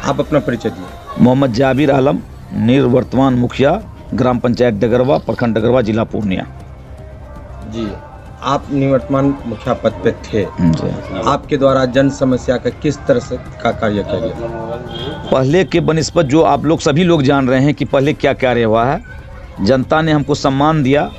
आप अपना परिचय दिए। मोहम्मद जाबिर आलम, निवर्तमान मुखिया, ग्राम पंचायत डगरवा, प्रखंड डगरवा, जिला पूर्णिया। जी, आप निवर्तमान मुखिया पद पे थे। आपके द्वारा जन समस्या का किस तरह से का कार्य किया गया? पहले के बनिस्बत जो आप लोग सभी लोग जान रहे हैं कि पहले क्या कार्य हुआ है। जनता ने हमको सम्मान दिया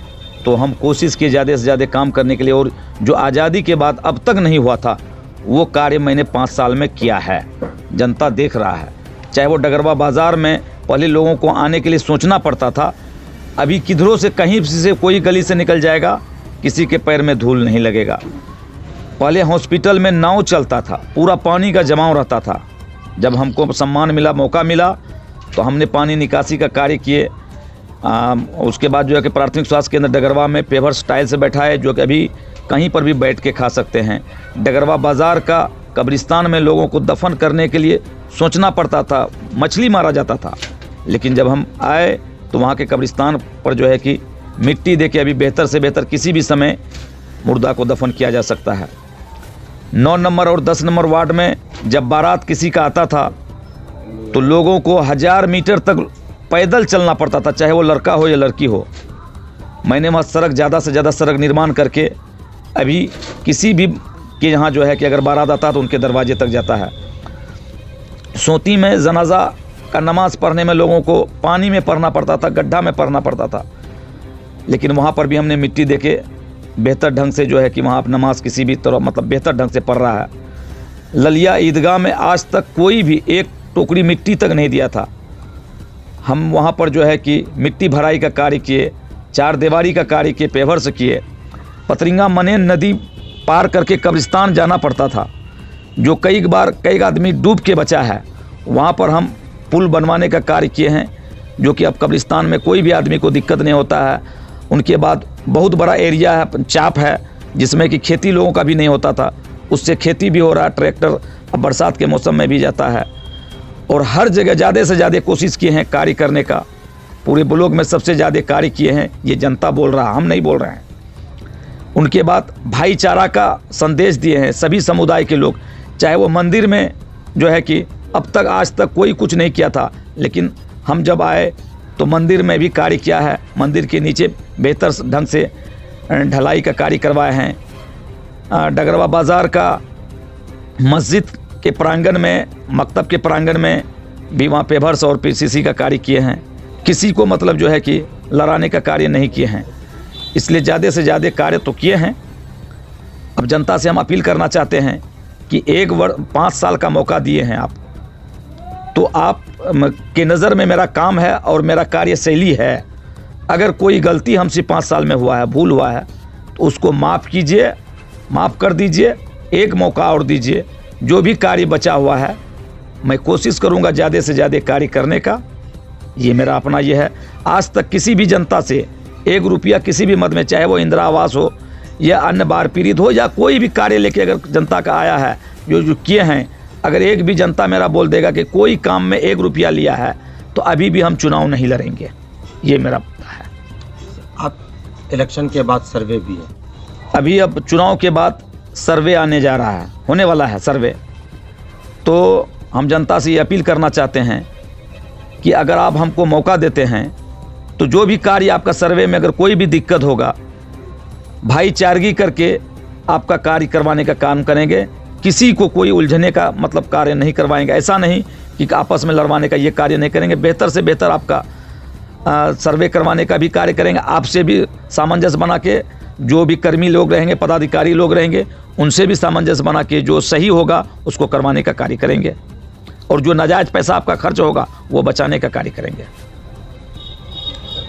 तो हम कोशिश किए ज़्यादा से ज़्यादा काम करने के लिए, और जो आज़ादी के बाद अब तक नहीं हुआ था वो कार्य मैंने 5 साल में किया है। जनता देख रहा है, चाहे वो डगरवा बाज़ार में पहले लोगों को आने के लिए सोचना पड़ता था, अभी किधरों से कहीं से कोई गली से निकल जाएगा, किसी के पैर में धूल नहीं लगेगा। पहले हॉस्पिटल में नाव चलता था, पूरा पानी का जमाव रहता था। जब हमको सम्मान मिला, मौका मिला, तो हमने पानी निकासी का कार्य किए। उसके बाद जो है कि प्राथमिक स्वास्थ्य केंद्र डगरवा में पेवर्स टाइल से बैठाए, जो कि अभी कहीं पर भी बैठ के खा सकते हैं। डगरवा बाज़ार का कब्रिस्तान में लोगों को दफन करने के लिए सोचना पड़ता था, मछली मारा जाता था, लेकिन जब हम आए तो वहाँ के कब्रिस्तान पर जो है कि मिट्टी दे के अभी बेहतर से बेहतर किसी भी समय मुर्दा को दफन किया जा सकता है। 9 नंबर और 10 नंबर वार्ड में जब बारात किसी का आता था तो लोगों को 1000 मीटर तक पैदल चलना पड़ता था, चाहे वो लड़का हो या लड़की हो। मैंने वहाँ सड़क ज़्यादा से ज़्यादा सड़क निर्माण करके अभी किसी भी के यहाँ जो है कि अगर बारात आता तो उनके दरवाजे तक जाता है। सोती में जनाजा का नमाज़ पढ़ने में लोगों को पानी में पढ़ना पड़ता था, गड्ढा में पढ़ना पड़ता था, लेकिन वहाँ पर भी हमने मिट्टी देके बेहतर ढंग से जो है कि वहाँ नमाज किसी भी तरह मतलब बेहतर ढंग से पढ़ रहा है। ललिया ईदगाह में आज तक कोई भी एक टोकरी मिट्टी तक नहीं दिया था। हम वहाँ पर जो है कि मिट्टी भराई का कार्य किए, 4 दीवारी का कार्य किए, पेवर से किए। पतरिंगा मनेन नदी पार करके कब्रिस्तान जाना पड़ता था, जो कई बार कई आदमी डूब के बचा है। वहाँ पर हम पुल बनवाने का कार्य किए हैं, जो कि अब कब्रिस्तान में कोई भी आदमी को दिक्कत नहीं होता है। उनके बाद बहुत बड़ा एरिया है, चाप है, जिसमें कि खेती लोगों का भी नहीं होता था, उससे खेती भी हो रहा है। ट्रैक्टर अब बरसात के मौसम में भी जाता है, और हर जगह ज़्यादा से ज़्यादा कोशिश किए हैं कार्य करने का। पूरे ब्लॉक में सबसे ज़्यादा कार्य किए हैं, ये जनता बोल रहा, हम नहीं बोल रहे हैं। उनके बाद भाईचारा का संदेश दिए हैं सभी समुदाय के लोग, चाहे वो मंदिर में जो है कि अब तक आज तक कोई कुछ नहीं किया था, लेकिन हम जब आए तो मंदिर में भी कार्य किया है। मंदिर के नीचे बेहतर ढंग से ढलाई का कार्य करवाए हैं। डगरवा बाज़ार का मस्जिद के प्रांगण में, मकतब के प्रांगण में भी वहाँ पेवर्स और पीसीसी का कार्य किए हैं। किसी को मतलब जो है कि लड़ाने का कार्य नहीं किए हैं, इसलिए ज़्यादा से ज़्यादा कार्य तो किए हैं। अब जनता से हम अपील करना चाहते हैं कि 5 साल का मौका दिए हैं आप, तो आप के नज़र में मेरा काम है और मेरा कार्यशैली है। अगर कोई गलती हमसे 5 साल में हुआ है, भूल हुआ है, तो उसको माफ़ कीजिए, माफ़ कर दीजिए, एक मौका और दीजिए। जो भी कार्य बचा हुआ है मैं कोशिश करूंगा ज़्यादा से ज़्यादा कार्य करने का। ये मेरा अपना ये है। आज तक किसी भी जनता से 1 रुपया किसी भी मद में, चाहे वो इंदिरा आवास हो या अन्य बाढ़ पीड़ित हो या कोई भी कार्य लेके अगर जनता का आया है, जो किए हैं, अगर एक भी जनता मेरा बोल देगा कि कोई काम में 1 रुपया लिया है, तो अभी भी हम चुनाव नहीं लड़ेंगे। ये मेरा पता है। आप इलेक्शन के बाद सर्वे भी है अभी, अब चुनाव के बाद सर्वे आने जा रहा है, होने वाला है सर्वे। तो हम जनता से ये अपील करना चाहते हैं कि अगर आप हमको मौका देते हैं तो जो भी कार्य आपका सर्वे में अगर कोई भी दिक्कत होगा, भाईचारगी करके आपका कार्य करवाने का काम करेंगे। किसी को कोई उलझने का मतलब कार्य नहीं करवाएंगे। ऐसा नहीं कि आपस में लड़वाने का ये कार्य नहीं करेंगे। बेहतर से बेहतर आपका सर्वे करवाने का भी कार्य करेंगे। आपसे भी सामंजस्य बना के, जो भी कर्मी लोग रहेंगे, पदाधिकारी लोग रहेंगे, उनसे भी सामंजस्य बना के जो सही होगा उसको करवाने का कार्य करेंगे, और जो नाजायज़ पैसा आपका खर्च होगा वो बचाने का कार्य करेंगे।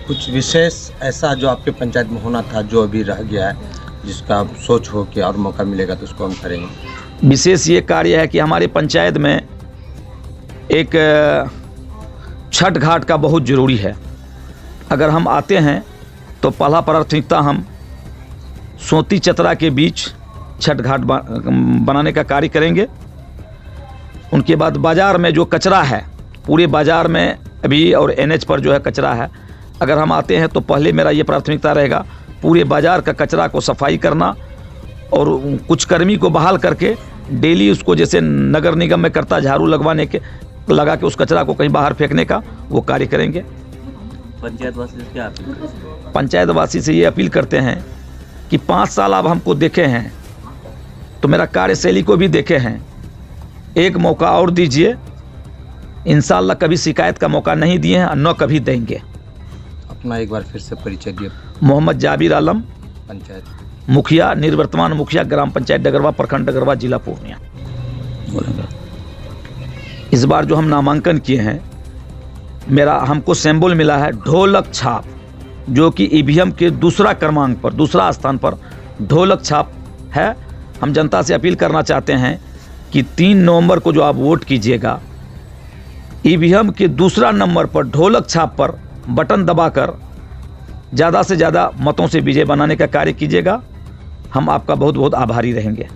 कुछ विशेष ऐसा जो आपके पंचायत में होना था जो अभी रह गया है, जिसका सोच हो कि और मौका मिलेगा तो उसको हम करेंगे? विशेष ये कार्य है कि हमारे पंचायत में एक छठ घाट का बहुत ज़रूरी है। अगर हम आते हैं तो पहला प्राथमिकता हम सोती चतरा के बीच छठ घाट बनाने का कार्य करेंगे। उनके बाद बाज़ार में जो कचरा है, पूरे बाज़ार में अभी और NH पर जो है कचरा है, अगर हम आते हैं तो पहले मेरा ये प्राथमिकता रहेगा पूरे बाज़ार का कचरा को सफाई करना, और कुछ कर्मी को बहाल करके डेली उसको, जैसे नगर निगम में करता, झाड़ू लगवाने के लगा के उस कचरा को कहीं बाहर फेंकने का वो कार्य करेंगे। पंचायतवासी से क्या अपील करें? पंचायतवासी से ये अपील करते हैं कि 5 साल आप हमको देखे हैं तो मेरा कार्यशैली को भी देखे हैं, एक मौका और दीजिए। इंशाअल्लाह कभी शिकायत का मौका नहीं दिए हैं और न कभी देंगे। अपना एक बार फिर से परिचय दिए। मोहम्मद जाबिर आलम, पंचायत मुखिया, निवर्तमान मुखिया, ग्राम पंचायत डगरवा, प्रखंड डगरवा, जिला पूर्णिया। इस बार जो हम नामांकन किए हैं, हमको सिंबल मिला है ढोलक छाप, जो कि ईवीएम के दूसरा क्रमांक पर, दूसरा स्थान पर ढोलक छाप है। हम जनता से अपील करना चाहते हैं कि 3 नवंबर को जो आप वोट कीजिएगा, ईवीएम के दूसरा नंबर पर ढोलक छाप पर बटन दबाकर ज़्यादा से ज़्यादा मतों से विजय बनाने का कार्य कीजिएगा। हम आपका बहुत बहुत आभारी रहेंगे।